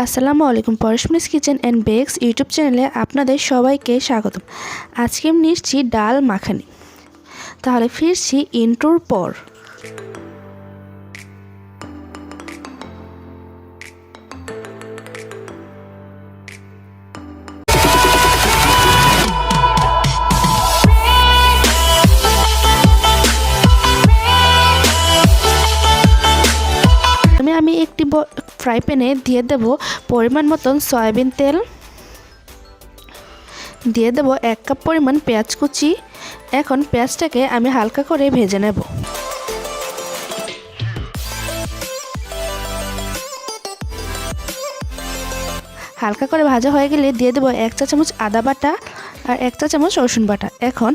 আসসালামু আলাইকুম। পরশমনিস kitchen and bakes YouTube চ্যানেলে আপনাদের সবাইকে স্বাগতম। আজকে আমি নিচ্ছি ডাল মাখানি। তাহলে ফিরছি ইন্ট্রোর পর। আমি একটি ফ্রাই প্যানে দিয়ে দেব পরিমাণ মতন সয়াবিন তেল, দিয়ে দেব 1 কাপ পরিমাণ পেঁয়াজ কুচি। এখন পেঁয়াজটাকে আমি হালকা করে ভেজে নেব। হালকা করে ভাজা হয়ে গেলে দিয়ে দেব 1 চা চামচ আদা বাটা আর 1 চা চামচ রসুন বাটা। এখন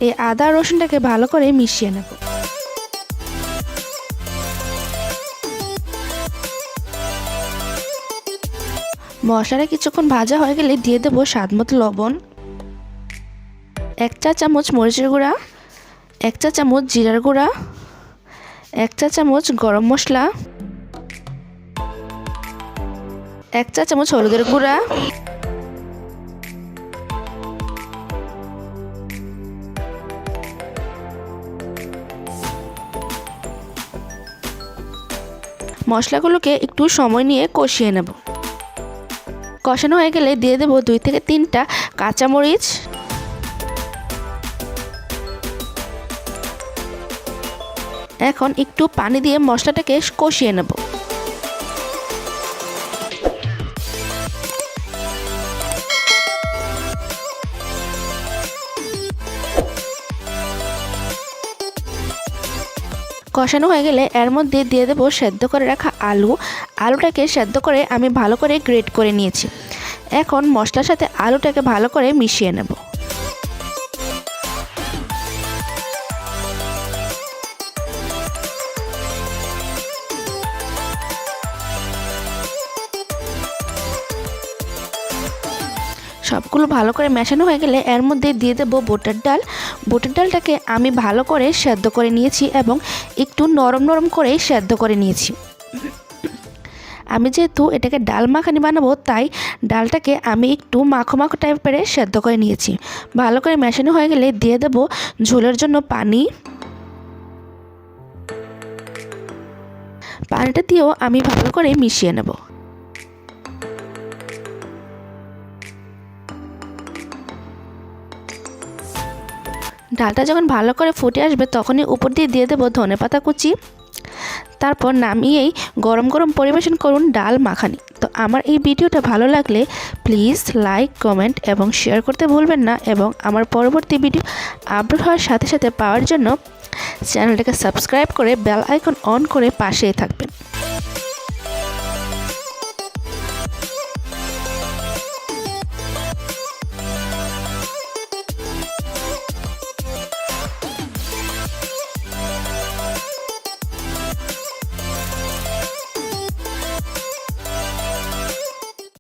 এই আদা রসুনটাকে ভালো করে মিশিয়ে নেব। মশলাটা কিছুক্ষণ ভাজা হয়ে গেলে দিয়ে দেব স্বাদমতো লবণ, 1 চা চামচ মরিচের গুঁড়া, 1 চা চামচ জিরার গুঁড়া, 1 চা চামচ গরম মশলা, 1 চা চামচ হলুদের গুঁড়া, মশলাগুলোকে একটু সময় নিয়ে কষিয়ে নেব। কষানো হয়ে গেলে দিয়ে দেব 2 থেকে 3টা কাঁচামরিচ, এখন একটু পানি দিয়ে মশলাটাকে কষিয়ে নেব। কষানো হয়ে গেলে এর মধ্যে দিয়ে দেব সেদ্ধ করে রাখা আলুটাকে সেদ্ধ করে আমি ভালো করে গ্রেট করে নিয়েছি। এখন মশলার সাথে আলুটাকে ভালো করে মিশিয়ে নেব। সবগুলো ভালো করে মেশানো হয়ে গেলে এর মধ্যে দিয়ে দেব বুটের ডাল। বুটের ডালটাকে আমি ভালো করে সেদ্ধ করে নিয়েছি এবং একটু নরম নরম করে সেদ্ধ করে নিয়েছি। আমি যেহেতু এটাকে ডাল মাখানি বানাবো তাই ডালটাকে আমি একটু মাখো মাখো টাইপের সেদ্ধ করে নিয়েছি। ভালো করে মেশানো হয়ে গেলে দিয়ে দেব ঝোলের জন্য পানি। পানিটা দিয়েও আমি ভালো করে মিশিয়ে নেব। ডালটা যখন ভালো করে ফুটে আসবে তখনই উপর দিয়ে দেব ধনেপাতা কুচি। তারপর নামিয়েই গরম গরম পরিবেশন করুন ডাল মাখানি। তো আমার এই ভিডিওটা ভালো লাগলে প্লিজ লাইক, কমেন্ট এবং শেয়ার করতে ভুলবেন না, এবং আমার পরবর্তী ভিডিও আপলোড হওয়ার সাথে সাথে পাওয়ার জন্য চ্যানেলটাকে সাবস্ক্রাইব করে বেল আইকন অন করে পাশেই থাকবেন।